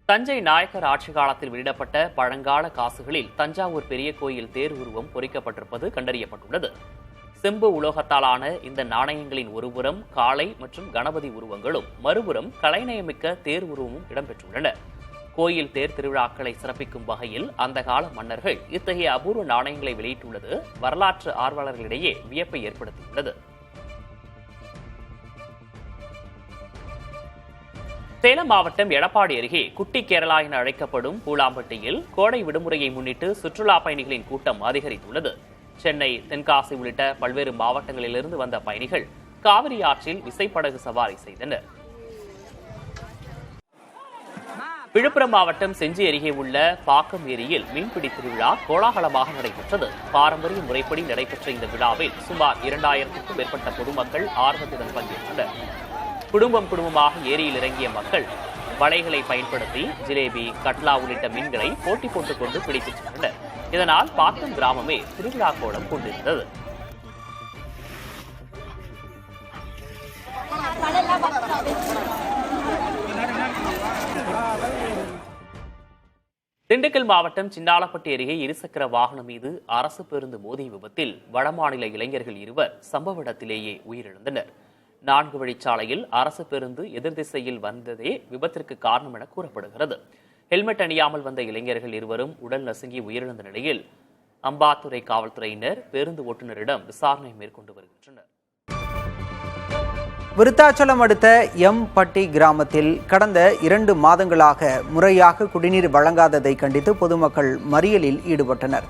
தஞ்சை நாயக்கர் ஆட்சி காலத்தில் வெளியிடப்பட்ட பழங்கால காசுகளில் தஞ்சாவூர் பெரிய கோயில் தேர் உருவம் பொறிக்கப்பட்டிருப்பது கண்டறியப்பட்டுள்ளது. செம்பு உலோகத்தாலான இந்த நாணயங்களின் ஒருபுறம் காளை மற்றும் கணபதி உருவங்களும் மறுபுறம் கலைநயமிக்க தேர் உருவமும் இடம்பெற்றுள்ளன. கோயில் தேர் திருவிழாக்களை சிறப்பிக்கும் வகையில் அந்த கால மன்னர்கள் இத்தகைய அபூர்வ நாணயங்களை வெளியிட்டுள்ளது வரலாற்று ஆர்வலர்களிடையே வியப்பை ஏற்படுத்தியுள்ளது. சேலம் மாவட்டம் எடப்பாடி அருகே குட்டி கேரளா என அழைக்கப்படும் பூலாம்பட்டியில் கோடை விடுமுறையை முன்னிட்டு சுற்றுலா பயணிகளின் கூட்டம் அதிகரித்துள்ளது. சென்னை, தென்காசி உள்ளிட்ட பல்வேறு மாவட்டங்களிலிருந்து வந்த பயணிகள் காவிரி ஆற்றில் விசைப்படகு சவாரி செய்தனர். விழுப்புரம் மாவட்டம் செஞ்சி அருகே உள்ள பாக்கம் ஏரியில் மீன்பிடி திருவிழா கோலாகலமாக நடைபெற்றது. பாரம்பரிய முறைப்படி நடைபெற்ற இந்த விழாவில் சுமார் 2000க்கும் மேற்பட்ட பொதுமக்கள் ஆர்வத்துடன் பங்கேற்றனர். குடும்பமாக ஏரியில் இறங்கிய மக்கள் வலைகளை பயன்படுத்தி ஜிலேபி, கட்லா உள்ளிட்ட மீன்களை போட்டி போட்டுக் கொண்டு பிடித்துச் சென்றனர். இதனால் பாக்கம் கிராமமே திருவிழா கோலம் கொண்டிருந்தது. திண்டுக்கல் மாவட்டம் சின்னாலப்பட்டி அருகே இருசக்கர வாகனம் மீது அரசு பேருந்து மோதிய விபத்தில் வடமாநில இளைஞர்கள் 2 சம்பவ இடத்திலேயே உயிரிழந்தனர். 4 வழிச்சாலையில் அரசு பேருந்து எதிர் திசையில் வந்ததே விபத்திற்கு காரணம் என கூறப்படுகிறது. ஹெல்மெட் அணியாமல் வந்த இளைஞர்கள் 2 உடல் நசுங்கி உயிரிழந்த நிலையில் அம்பாத்துறை காவல்துறையினர் பேருந்து ஓட்டுநரிடம் விசாரணை மேற்கொண்டு வருகின்றனர். விருத்தாச்சலம் அடுத்த எம்பட்டி கிராமத்தில் கடந்த 2 மாதங்களாக முறையாக குடிநீர் வழங்காததை கண்டித்து பொதுமக்கள் மறியலில் ஈடுபட்டனர்.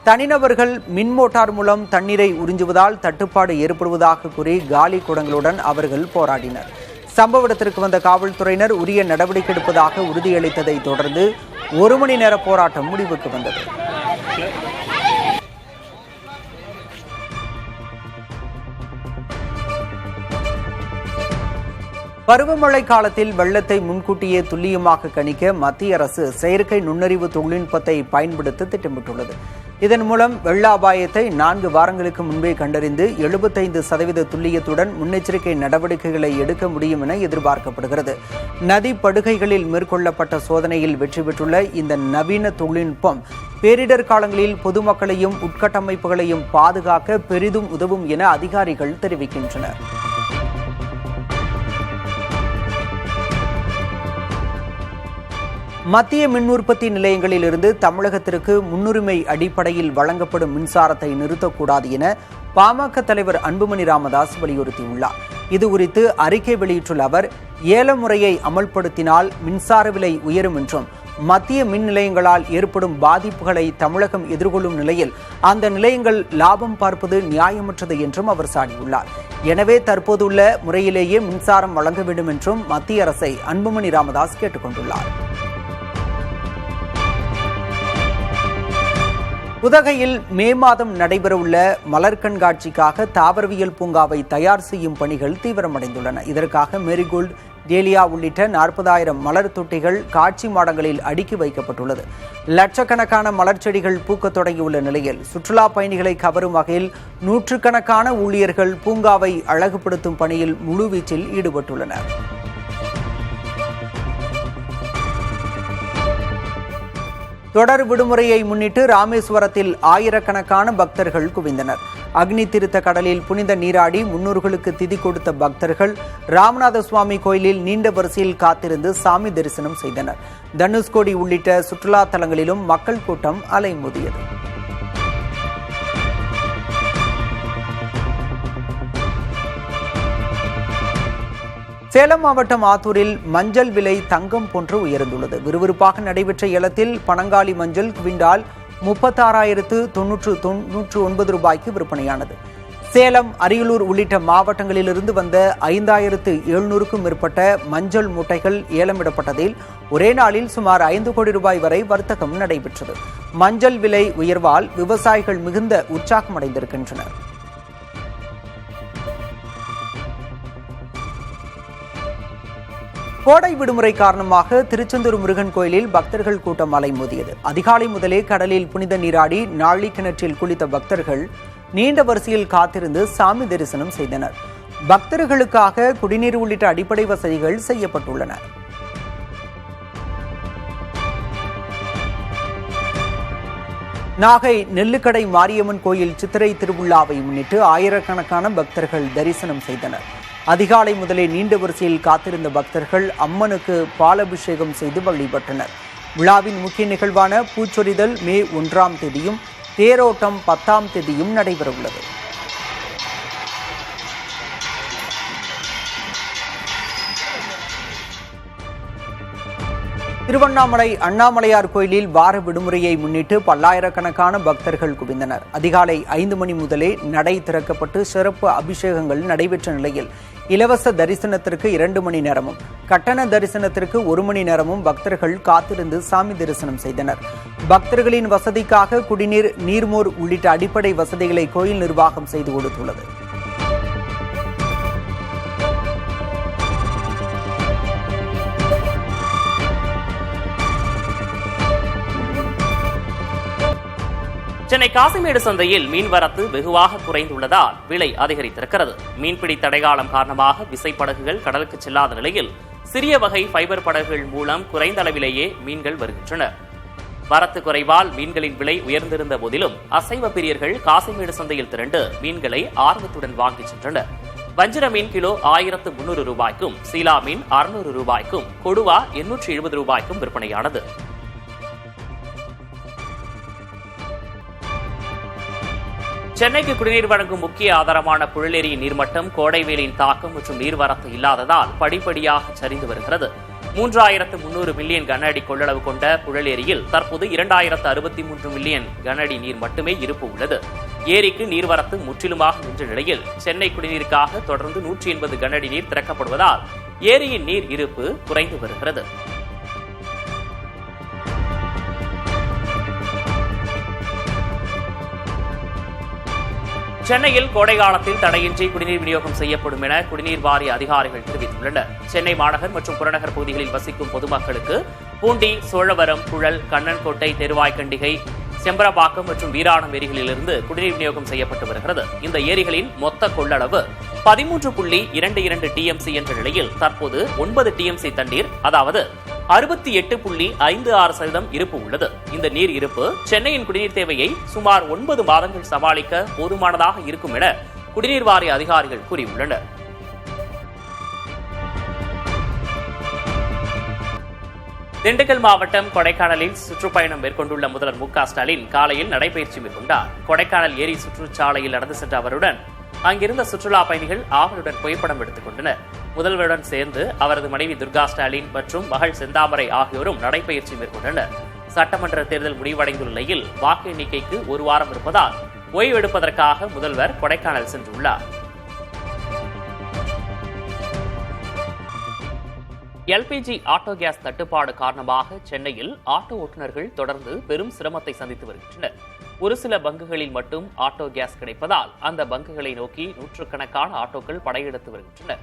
தனிநபர்கள் மின் மோட்டார் மூலம் தண்ணீரை உறிஞ்சுவதால் தட்டுப்பாடு ஏற்படுவதாக கூறி காலி குடங்களுடன் அவர்கள் போராடினர். சம்பவ இடத்திற்கு வந்த காவல்துறையினர் உரிய நடவடிக்கை எடுப்பதாக உறுதியளித்ததை தொடர்ந்து 1 மணி நேர போராட்டம் முடிவுக்கு வந்தது. பருவமழை காலத்தில் வெள்ளத்தை முன்கூட்டியே துல்லியமாக கணிக்க மத்திய அரசு செயற்கை நுண்ணறிவு தொழில்நுட்பத்தை பயன்படுத்த திட்டமிட்டுள்ளது. இதன் மூலம் வெள்ள அபாயத்தை 4 வாரங்களுக்கு முன்பே கண்டறிந்து 75% துல்லியத்துடன் முன்னெச்சரிக்கை நடவடிக்கைகளை எடுக்க முடியும் என எதிர்பார்க்கப்படுகிறது. நதி படுகைகளில் மேற்கொள்ளப்பட்ட சோதனையில் வெற்றி பெற்றுள்ள இந்த நவீன தொழில்நுட்பம் பேரிடர் காலங்களில் பொதுமக்களையும் உட்கட்டமைப்புகளையும் பாதுகாக்க பெரிதும் உதவும் என அதிகாரிகள் தெரிவிக்கின்றனர். மத்திய மின் உற்பத்தி நிலையங்களில் இருந்து தமிழகத்திற்கு முன்னுரிமை அடிப்படையில் வழங்கப்படும் மின்சாரத்தை நிறுத்தக்கூடாது என பாமக தலைவர் அன்புமணி ராமதாஸ் வலியுறுத்தியுள்ளார். இதுகுறித்து அறிக்கை வெளியிட்டுள்ள அவர், ஏல முறையை அமல்படுத்தினால் மின்சார விலை உயரும் என்றும் மத்திய மின் நிலையங்களால் ஏற்படும் பாதிப்புகளை தமிழகம் எதிர்கொள்ளும் நிலையில் அந்த நிலையங்கள் லாபம் பார்ப்பது நியாயமற்றது என்றும் அவர் சாடியுள்ளார். எனவே தற்போதுள்ள முறையிலேயே மின்சாரம் வழங்க வேண்டும் என்றும் மத்திய அரசை அன்புமணி ராமதாஸ் கேட்டுக் கொண்டுள்ளார். உதகையில் மே மாதம் நடைபெறவுள்ள மலர் கண்காட்சிக்காக தாவரவியல் பூங்காவை தயார் செய்யும் பணிகள் தீவிரமடைந்துள்ளன. இதற்காக மேரிகோல்டு, டேலியா உள்ளிட்ட 40,000 மலர் தொட்டிகள் காட்சி மாடங்களில் அடுக்கி வைக்கப்பட்டுள்ளது. லட்சக்கணக்கான மலர் செடிகள் பூக்க தொடங்கியுள்ள நிலையில் சுற்றுலா பயணிகளை கவரும் வகையில் 100கணக்கான ஊழியர்கள் பூங்காவை அழகுபடுத்தும் பணியில் முழுவீச்சில் ஈடுபட்டுள்ளனர். தொடர் விடுமுறையை முன்னிட்டு ராமேஸ்வரத்தில் ஆயிரக்கணக்கான பக்தர்கள் குவிந்தனர். அக்னி தீர்த்த கடலில் புனித நீராடி முன்னோர்களுக்கு திதி கொடுத்த பக்தர்கள் ராமநாத சுவாமி கோயிலில் நீண்ட வரிசையில் காத்திருந்து சாமி தரிசனம் செய்தனர். தனுஷ்கோடி உள்ளிட்ட சுற்றுலா தலங்களிலும் மக்கள் கூட்டம் அலைமோதியது. சேலம் மாவட்டம் ஆத்தூரில் மஞ்சள் விலை தங்கம் போன்று உயர்ந்துள்ளது. விறுவிறுப்பாக நடைபெற்ற ஏலத்தில் பனங்காலி மஞ்சள் குவிண்டால் 36,999 ரூபாய்க்கு விற்பனையானது. சேலம், அரியலூர் உள்ளிட்ட மாவட்டங்களிலிருந்து வந்த 5,700க்கும் மேற்பட்ட மஞ்சள் மூட்டைகள் ஏலமிடப்பட்டதில் ஒரே நாளில் சுமார் 5 கோடி ரூபாய் வரை வர்த்தகம் நடைபெற்றது. மஞ்சள் விலை உயர்வால் விவசாயிகள் மிகுந்த உற்சாகமடைந்திருக்கின்றனர். கோடை விடுமுறை காரணமாக திருச்செந்தூர் முருகன் கோயிலில் பக்தர்கள் கூட்டம் அலைமோதியது. அதிகாலை முதலே கடலில் புனித நீராடி நாழி கிணற்றில் குளித்த பக்தர்கள் நீண்ட வரிசையில் காத்திருந்து சாமி தரிசனம் செய்தனர். பக்தர்களுக்காக குடிநீர் உள்ளிட்ட அடிப்படை வசதிகள் செய்யப்பட்டுள்ளன. நாகை நெல்லுக்கடை மாரியம்மன் கோயில் சித்திரை திருவிழாவை முன்னிட்டு ஆயிரக்கணக்கான பக்தர்கள் தரிசனம் செய்தனர். அதிகாலை முதலே நீண்ட வரிசையில் காத்திருந்த பக்தர்கள் அம்மனுக்கு பாலபிஷேகம் செய்து வழிபட்டனர். விழாவின் முக்கிய நிகழ்வான பூச்சொரிதல் மே 1ஆம் தேதியும் தேரோட்டம் 10ஆம் தேதியும் நடைபெறவுள்ளது. திருவண்ணாமலை அண்ணாமலையார் கோயிலில் வார விடுமுறையை முன்னிட்டு பல்லாயிரக்கணக்கான பக்தர்கள் குவிந்தனர். அதிகாலை 5 மணி முதலே நடை திறக்கப்பட்டு சிறப்பு அபிஷேகங்கள் நடைபெற்ற நிலையில் இலவச தரிசனத்திற்கு 2 மணி நேரமும் கட்டண தரிசனத்திற்கு 1 மணி நேரமும் பக்தர்கள் காத்திருந்து சாமி தரிசனம் செய்தனர். பக்தர்களின் வசதிக்காக குடிநீர், நீர்மோர் உள்ளிட்ட அடிப்படை வசதிகளை கோயில் நிர்வாகம் செய்து கொடுத்துள்ளது. சென்னை காசிமேடு சந்தையில் மீன்வரத்து வெகுவாக குறைந்துள்ளதால் விலை அதிகரித்திருக்கிறது. மீன்பிடி தடைகாலம் காரணமாக விசைப்படகுகள் கடலுக்கு செல்லாத நிலையில் சிறிய வகை ஃபைபர் படகுகள் மூலம் குறைந்த அளவிலேயே மீன்கள் வருகின்றன. வரத்து குறைவால் மீன்களின் விலை உயர்ந்திருந்த போதிலும் அசைவ பிரியர்கள் காசிமேடு சந்தையில் திரண்டு மீன்களை ஆர்வத்துடன் வாங்கி சென்றனர். வஞ்சிர மீன் கிலோ 1300 ரூபாய்க்கும், சீலா மீன் 600 ரூபாய்க்கும், கொடுவா 870 ரூபாய்க்கும் விற்பனையானது. சென்னைக்கு குடிநீர் வழங்கும் முக்கிய ஆதாரமான புழலேரியின் நீர்மட்டம் கோடை வெயிலின் தாக்கம் மற்றும் நீர்வரத்து இல்லாததால் படிப்படியாக சரிந்து வருகிறது. 3300 மில்லியன் கன அடி கொள்ளளவு கொண்ட புழலேரியில் தற்போது 2063 மில்லியன் கன அடி நீர் மட்டுமே இருப்பு உள்ளது. ஏரிக்கு நீர்வரத்து முற்றிலுமாக நின்ற நிலையில் சென்னை குடிநீருக்காக தொடர்ந்து 180 கன அடி நீர் திறக்கப்படுவதால் ஏரியின் நீர் இருப்பு குறைந்து வருகிறது. சென்னையில் கோடை காலத்தில் தடையின்றி குடிநீர் விநியோகம் செய்யப்படும் என குடிநீர் வாரிய அதிகாரிகள் தெரிவித்துள்ளனர். சென்னை மாநகர் மற்றும் புறநகர் பகுதிகளில் வசிக்கும் பொதுமக்களுக்கு பூண்டி, சோழவரம், புழல், கண்ணன்கோட்டை, தெருவாய்க்கண்டிகை, செம்பரபாக்கம் மற்றும் வீராணம் ஏரிகளிலிருந்து குடிநீர் விநியோகம் செய்யப்பட்டு வருகிறது. இந்த ஏரிகளின் மொத்த கொள்ளளவு 13.22 டிஎம்சி என்ற நிலையில் தற்போது 9 டிஎம்சி தண்ணீர், அதாவது 68.56% இருப்பு உள்ளது. இந்த நீர் இருப்பு சென்னையின் குடிநீர் தேவையை சுமார் 9 மாதங்கள் சமாளிக்க போதுமானதாக இருக்கும் என குடிநீர் வாரிய அதிகாரிகள் கூறியுள்ளனர். திண்டுக்கல் மாவட்டம் கொடைக்கானலில் சுற்றுப்பயணம் மேற்கொண்டுள்ள முதல்வர் மு.க.ஸ்டாலின் காலையில் நடைபயிற்சி மேற்கொண்டார். கொடைக்கானல் ஏரி சுற்றுச்சாலையில் நடந்து சென்ற அவருடன் அங்கிருந்த சுற்றுலா பயணிகள் ஆவலுடன் புகைப்படம் எடுத்துக் கொண்டனர். முதல்வருடன் சேர்ந்து அவரது மனைவி துர்கா ஸ்டாலின் மற்றும் மகள் செந்தாமரை ஆகியோரும் நடைபயிற்சி மேற்கொண்டனர். சட்டமன்ற தேர்தல் முடிவடைந்துள்ள நிலையில் வாக்கு எண்ணிக்கைக்கு 1 வாரம் இருப்பதால் ஓய்வெடுப்பதற்காக முதல்வர் கொடைக்கானல் சென்றுள்ளார். எல்பிஜி ஆட்டோ கேஸ் தட்டுப்பாடு காரணமாக சென்னையில் ஆட்டோ ஓட்டுநர்கள் தொடர்ந்து பெரும் சிரமத்தை சந்தித்து வருகின்றனர். ஒரு சில பங்குகளில் மட்டும் ஆட்டோ கேஸ் கிடைப்பதால் அந்த பங்குகளை நோக்கி நூற்றுக்கணக்கான ஆட்டோக்கள் படையெடுத்து வருகின்றன.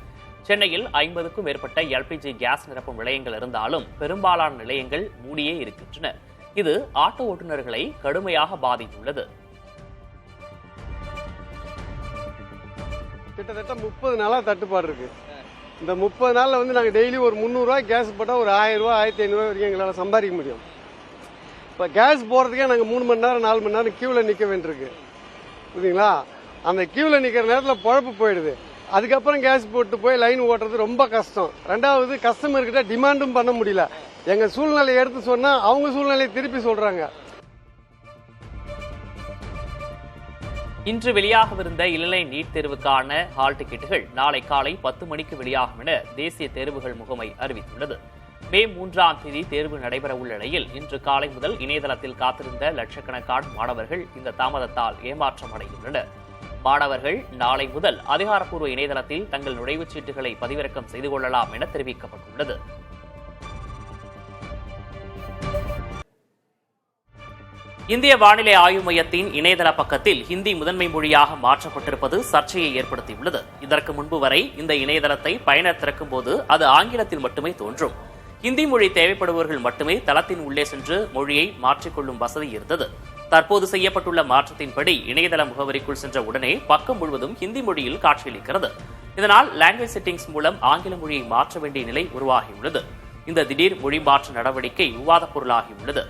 சென்னையில் 50க்கும் மேற்பட்ட எல்பிஜி கேஸ் நிரப்பும் நிலையங்கள் இருந்தாலும் பெரும்பாலான நிலையங்கள் மூடியே இருக்கின்றன. இது ஆட்டோ ஓட்டுநர்களை கடுமையாக பாதித்துள்ளது. கிட்டத்தட்ட 30 நாளா தட்டுப்பாடு இருக்கு. இந்த 30 நாளில் நாங்கள் டெய்லி ஒரு 300 ரூபாய் கேஸ் போட்டால் ஒரு 1000 ரூபா 1500 வரைக்கும் எங்களால் சம்பாதிக்க முடியும். இப்போ கேஸ் போகிறதுக்கே நாங்கள் 3 மணி நேரம் 4 மணி நேரம் கியூவில் நிற்க வேண்டியிருக்கு. புரியுதுங்களா? அந்த கியூவில் நிற்கிற நேரத்தில் பொழப்பு போயிடுது. அதுக்கப்புறம் கேஸ் போட்டு போய் லைன் ஓட்டுறது ரொம்ப கஷ்டம். ரெண்டாவது, கஸ்டமர்கிட்ட டிமாண்டும் பண்ண முடியல. எங்கள் சூழ்நிலையை எடுத்து சொன்னால் அவங்க சூழ்நிலையை திருப்பி சொல்கிறாங்க. இன்று வெளியாகவிருந்த இளநிலை நீட் தேர்வுக்கான ஹால் டிக்கெட்டுகள் நாளை காலை 10 மணிக்கு வெளியாகும் என தேசிய தேர்வுகள் முகமை அறிவித்துள்ளது. மே 3ஆம் தேதி தேர்வு நடைபெறவுள்ள நிலையில் இன்று காலை முதல் இணையதளத்தில் காத்திருந்த லட்சக்கணக்கான மாணவர்கள் இந்த தாமதத்தால் ஏமாற்றம் அடைந்துள்ளனர். மாணவர்கள் நாளை முதல் அதிகாரப்பூர்வ இணையதளத்தில் தங்கள் நுழைவுச் சீட்டுகளை பதிவிறக்கம் செய்து கொள்ளலாம் என தெரிவிக்கப்பட்டுள்ளது. இந்திய வானிலை ஆய்வு மையத்தின் இணையதள பக்கத்தில் ஹிந்தி முதன்மை மொழியாக மாற்றப்பட்டிருப்பது சர்ச்சையை ஏற்படுத்தியுள்ளது. இதற்கு முன்பு வரை இந்த இணையதளத்தை பயனர் திறக்கும் போது அது ஆங்கிலத்தில் மட்டுமே தோன்றும். ஹிந்தி மொழி தேவைப்படுபவர்கள் மட்டுமே தளத்தின் உள்ளே சென்று மொழியை மாற்றிக்கொள்ளும் வசதி இருந்தது. தற்போது செய்யப்பட்டுள்ள மாற்றத்தின்படி இணையதள முகவரிக்குள் சென்ற உடனே பக்கம் முழுவதும் ஹிந்தி மொழியில் காட்சியளிக்கிறது. இதனால் லாங்குவேஜ் செட்டிங்ஸ் மூலம் ஆங்கில மொழியை மாற்ற வேண்டிய நிலை உருவாகியுள்ளது. இந்த திடீர் மொழி மாற்ற நடவடிக்கை விவாதப் பொருளாகியுள்ளது.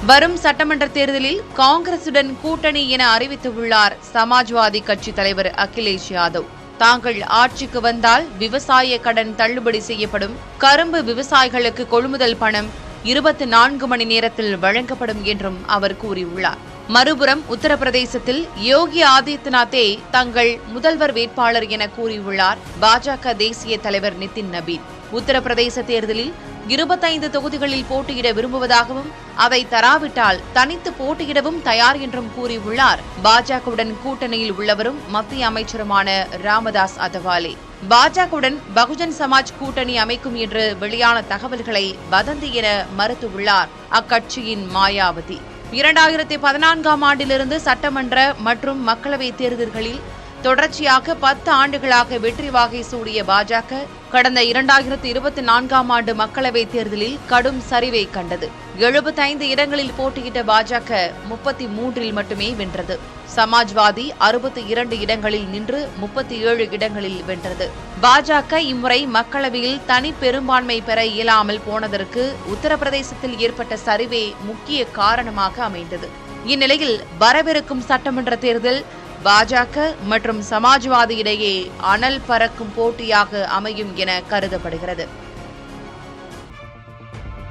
வரும் சட்டமன்ற தேர்தலில் காங்கிரசுடன் கூட்டணி என அறிவித்துள்ளார் சமாஜ்வாதி கட்சி தலைவர் அகிலேஷ் யாதவ். தாங்கள் ஆட்சிக்கு வந்தால் விவசாய கடன் தள்ளுபடி செய்யப்படும், கரும்பு விவசாயிகளுக்கு கொள்முதல் பணம் 24 மணி நேரத்தில் வழங்கப்படும் என்றும் அவர் கூறியுள்ளார். மறுபுறம் உத்தரப்பிரதேசத்தில் யோகி ஆதித்யநாத்தே தங்கள் முதல்வர் வேட்பாளர் என கூறியுள்ளார் பாஜக தேசிய தலைவர் நிதின் நபீன். உத்தரப்பிரதேச தேர்தலில் 25 தொகுதிகளில் போட்டியிட விரும்புவதாகவும் அதை தராவிட்டால் தனித்து போட்டியிடவும் தயார் என்றும் கூறியுள்ளார் பாஜகவுடன் கூட்டணியில் உள்ளவரும் மத்திய அமைச்சருமான ராமதாஸ் அதவாலே. பாஜகவுடன் பகுஜன் சமாஜ் கூட்டணி அமைக்கும் என்று வெளியான தகவல்களை வதந்தி என மறுத்துள்ளார் அக்கட்சியின் மாயாவதி. 2014ஆம் ஆண்டிலிருந்து சட்டமன்ற மற்றும் மக்களவைத் தேர்தல்களில் தொடர்ச்சியாக 10 ஆண்டுகளாக வெற்றி வாகை சூடிய பாஜக கடந்த 2024ஆம் ஆண்டு மக்களவைத் தேர்தலில் கடும் சரிவை கண்டது. 75 இடங்களில் போட்டியிட்ட பாஜக 33இல் மட்டுமே வென்றது. சமாஜ்வாதி 62 இடங்களில் நின்று 37 இடங்களில் வென்றது. பாஜக இம்முறை மக்களவையில் தனி பெரும்பான்மை பெற இயலாமல் போனதற்கு உத்தரப்பிரதேசத்தில் ஏற்பட்ட சரிவே முக்கிய காரணமாக அமைந்தது. இந்நிலையில் வரவிருக்கும் சட்டமன்ற தேர்தல் பாஜக மற்றும் சமாஜ்வாதி இடையே அனல் பறக்கும் போட்டியாக அமையும் என கருதப்படுகிறது.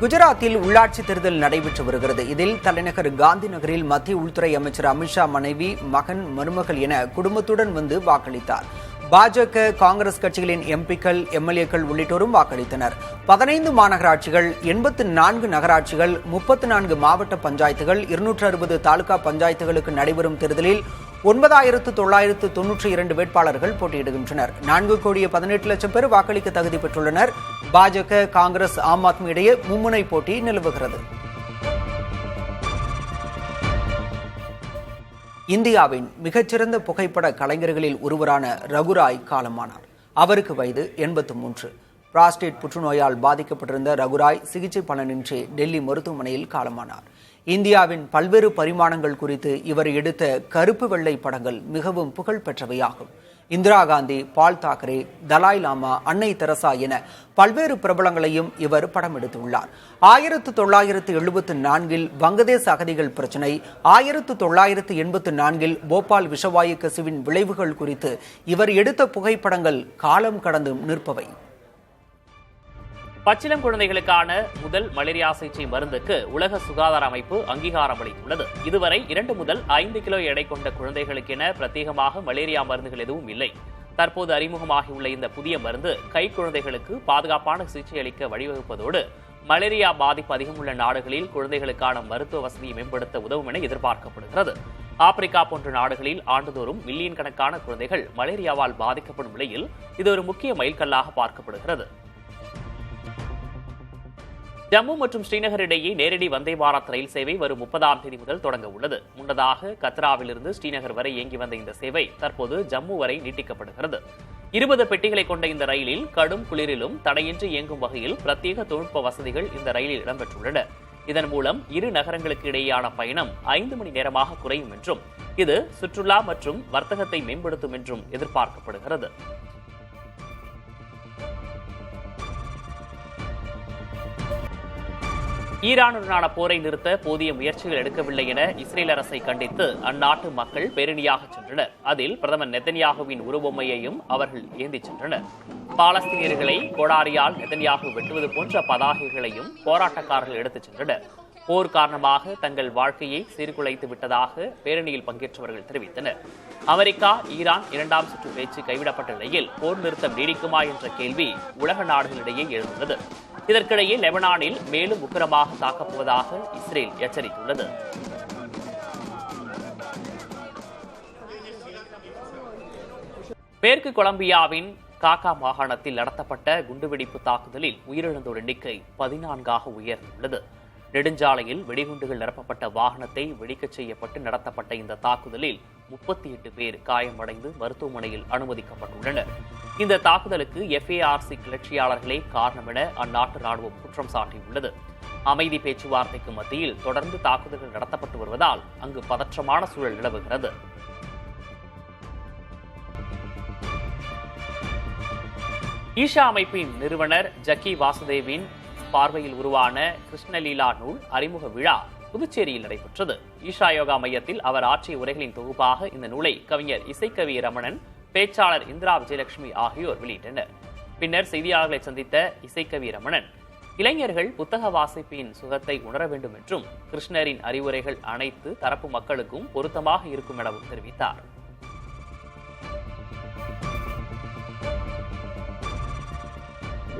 குஜராத்தில் உள்ளாட்சி தேர்தல் நடைபெற்று வருகிறது. இதில் தலைநகர் காந்தி நகரில் மத்திய உள்துறை அமைச்சர் அமித்ஷா மனைவி, மகன், மருமகள் என குடும்பத்துடன் வந்து வாக்களித்தார். பாஜக, காங்கிரஸ் கட்சிகளின் எம்பிக்கள், எம்எல்ஏக்கள் உள்ளிட்டோரும் வாக்களித்தனர். 15 மாநகராட்சிகள், 84 நகராட்சிகள், 34 மாவட்ட பஞ்சாயத்துகள், 260 தாலுகா பஞ்சாயத்துகளுக்கு நடைபெறும் தேர்தலில் 9,992 வேட்பாளர்கள் போட்டியிடுகின்றனர். 4,18,00,000 பேர் வாக்களிக்க தகுதி பெற்றுள்ளனர். பாஜக, காங்கிரஸ், ஆம் ஆத்மி இடையே மும்முனை போட்டி நிலவுகிறது. இந்தியாவின் மிகச்சிறந்த புகைப்பட கலைஞர்களில் ஒருவரான ரகுராய் காலமானார். அவருக்கு வயது 83. பிராஸ்டேட் புற்றுநோயால் பாதிக்கப்பட்டிருந்த ரகுராய் சிகிச்சை பலனின்றி டெல்லி மருத்துவமனையில் காலமானார். இந்தியாவின் பல்வேறு பரிமாணங்கள் குறித்து இவர் எடுத்த கருப்பு வெள்ளை படங்கள் மிகவும் புகழ் பெற்றவையாகும். இந்திரா காந்தி, பால் தாக்கரே, தலாய் லாமா, அன்னை தெரசா என பல்வேறு பிரபலங்களையும் இவர் படம் எடுத்துள்ளார். 1974இல் வங்கதேச அகதிகள் பிரச்சினை, 1984இல் போபால் விஷவாயு கசிவின் விளைவுகள் குறித்து இவர் எடுத்த புகைப்படங்கள் காலம் கடந்து நிற்பவை. பச்சிளம் குழந்தைகளுக்கான முதல் மலேரியா சிகிச்சை மருந்துக்கு உலக சுகாதார அமைப்பு அங்கீகாரம் அளித்துள்ளது. இதுவரை 2 முதல் 5 கிலோ எடை கொண்ட குழந்தைகளுக்கென பிரத்யேகமாக மலேரியா மருந்துகள் எதுவும் இல்லை. தற்போது அறிமுகமாகியுள்ள இந்த புதிய மருந்து கை குழந்தைகளுக்கு பாதுகாப்பான சிகிச்சை அளிக்க வழிவகுப்பதோடு மலேரியா பாதிப்பு அதிகமுள்ள நாடுகளில் குழந்தைகளுக்கான மருத்துவ வசதியை மேம்படுத்த உதவும் என எதிர்பார்க்கப்படுகிறது. ஆப்பிரிக்கா போன்ற நாடுகளில் ஆண்டுதோறும் மில்லியன் கணக்கான குழந்தைகள் மலேரியாவால் பாதிக்கப்படும் நிலையில் இது ஒரு முக்கிய மைல்கல்லாக பார்க்கப்படுகிறது. ஜம்மு மற்றும் ஸ்ரீநகர் இடையே நேரடி வந்தே பாரத் ரயில் சேவை வரும் 30ஆம் தேதி முதல் தொடங்க உள்ளது. முன்னதாக கத்ராவிலிருந்து ஸ்ரீநகர் வரை இயங்கி வந்த இந்த சேவை தற்போது ஜம்மு வரை நீட்டிக்கப்படுகிறது. 20 பெட்டிகளை கொண்ட இந்த ரயிலில் கடும் குளிரிலும் தடையின்றி இயங்கும் வகையில் பிரத்யேக தொழில்நுட்ப வசதிகள் இந்த ரயிலில் இடம்பெற்றுள்ளன. இதன் மூலம் இரு நகரங்களுக்கு இடையேயான பயணம் 5 மணி நேரமாக குறையும் என்றும் இது சுற்றுலா மற்றும் வர்த்தகத்தை மேம்படுத்தும் என்றும் எதிர்பார்க்கப்படுகிறது. ஈரானுடனான போரை நிறுத்த போதிய முயற்சிகள் எடுக்கவில்லை என இஸ்ரேல் அரசை கண்டித்து அந்நாட்டு மக்கள் பேரணியாக சென்றனர். அதில் பிரதமர் நெதன்யாகுவின் உருவமையையும் அவர்கள் ஏந்திச் சென்றனர். பாலஸ்தீனியர்களை கோடாரியால் நெதன்யாகு வெட்டுவது போன்ற பதாகைகளையும் போராட்டக்காரர்கள் எடுத்துச் சென்றனர். போர் காரணமாக தங்கள் வாழ்க்கையை சீர்குலைத்து விட்டதாக பேரணியில் பங்கேற்றவர்கள் தெரிவித்தனர். அமெரிக்கா, ஈரான் 2ஆம் சுற்று பேச்சு கைவிடப்பட்ட நிலையில் போர் நிறுத்தம் நீடிக்குமா என்ற கேள்வி உலக நாடுகளிடையே எழுந்துள்ளது. இதற்கிடையே லெபனானில் மேலும் உக்கிரமாக தாக்கப்போவதாக இஸ்ரேல் எச்சரித்துள்ளது. மேற்கு கொலம்பியாவின் காக்கா மாகாணத்தில் நடத்தப்பட்ட குண்டுவெடிப்பு தாக்குதலில் உயிரிழந்தோர் எண்ணிக்கை 14ஆக உயர்ந்துள்ளது. நெடுஞ்சாலையில் வெடிகுண்டுகள் நிரப்பப்பட்ட வாகனத்தை வெடிக்கச் செய்யப்பட்டு நடத்தப்பட்ட இந்த தாக்குதலில் 38 பேர் காயமடைந்து மருத்துவமனையில் அனுமதிக்கப்பட்டுள்ளனர். இந்த தாக்குதலுக்கு FARC கிளர்ச்சியாளர்களே காரணம் என அந்நாட்டு ராணுவம் குற்றம் சாட்டியுள்ளது. அமைதி பேச்சுவார்த்தைக்கு மத்தியில் தொடர்ந்து தாக்குதல்கள் நடத்தப்பட்டு வருவதால் அங்கு பதற்றமான சூழல் நிலவுகிறது. ஈஷா அமைப்பின் நிறுவனர் ஜக்கி வாசுதேவின் பார்வையில் உருவான கிருஷ்ணலீலா நூல் அறிமுக விழா புதுச்சேரியில் நடைபெற்றது. ஈஷா யோகா மையத்தில் அவர் ஆற்றிய உரைகளின் தொகுப்பாக இந்த நூலை கவிஞர் இசைக்கவி ரமணன், பேச்சாளர் இந்திரா விஜயலட்சுமி ஆகியோர் வெளியிட்டனர். பின்னர் செய்தியாளர்களை சந்தித்த இசைக்கவி ரமணன், இளைஞர்கள் புத்தக வாசிப்பின் சுகத்தை உணர வேண்டும் என்றும் கிருஷ்ணரின் அறிவுரைகள் அனைத்து தரப்பு மக்களுக்கும் பொருத்தமாக இருக்கும் எனவும் தெரிவித்தார்.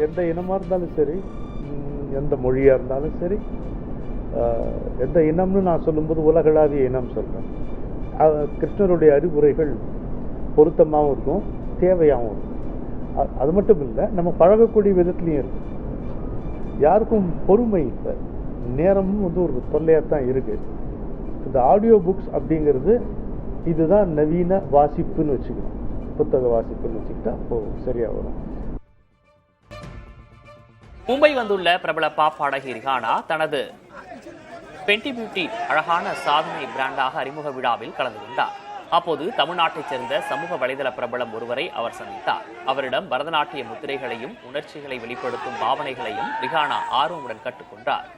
எந்த இனமாக இருந்தாலும் சரி, எந்த மொழியாக இருந்தாலும் சரி, எந்த இனம்னு நான் சொல்லும்போது உலகளாவிய இனம் சொல்கிறேன். கிருஷ்ணருடைய அறிவுரைகள் பொருத்தமாகவும் இருக்கும், தேவையாகவும் இருக்கும். அது மட்டும் இல்லை, நம்ம பழகக்கூடிய விதத்துலையும் இருக்கும். யாருக்கும் பொறுமை இல்லை, நேரமும் ஒரு தொல்லையாக தான் இருக்குது. இந்த ஆடியோ புக்ஸ் அப்படிங்கிறது இதுதான் நவீன வாசிப்புன்னு வச்சுக்கணும், புத்தக வாசிப்புன்னு வச்சுக்கிட்டா அப்போது சரியாக வரும். மும்பை வந்துள்ள பிரபல பாப் பாடகி ரிஹானா தனது பென்டி பியூட்டி அழகான சாதனை பிராண்டாக அறிமுக விழாவில் கலந்து கொண்டார். அப்போது தமிழ்நாட்டைச் சேர்ந்த சமூக வலைதள பிரபலம் ஒருவரை அவர் சந்தித்தார். அவரிடம் பரதநாட்டிய முத்திரைகளையும் உணர்ச்சிகளை வெளிப்படுத்தும் பாவனைகளையும் ரிஹானா ஆர்வமுடன் கற்றுக்கொண்டார்.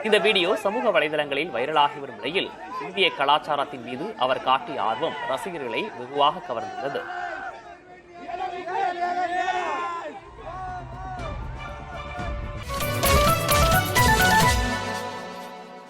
இந்த வீடியோ சமூக வலைதளங்களில் வைரலாகி வரும் நிலையில் இந்திய கலாச்சாரத்தின் மீது அவர் காட்டிய ஆர்வம் ரசிகர்களை வெகுவாக கவர்ந்துள்ளது.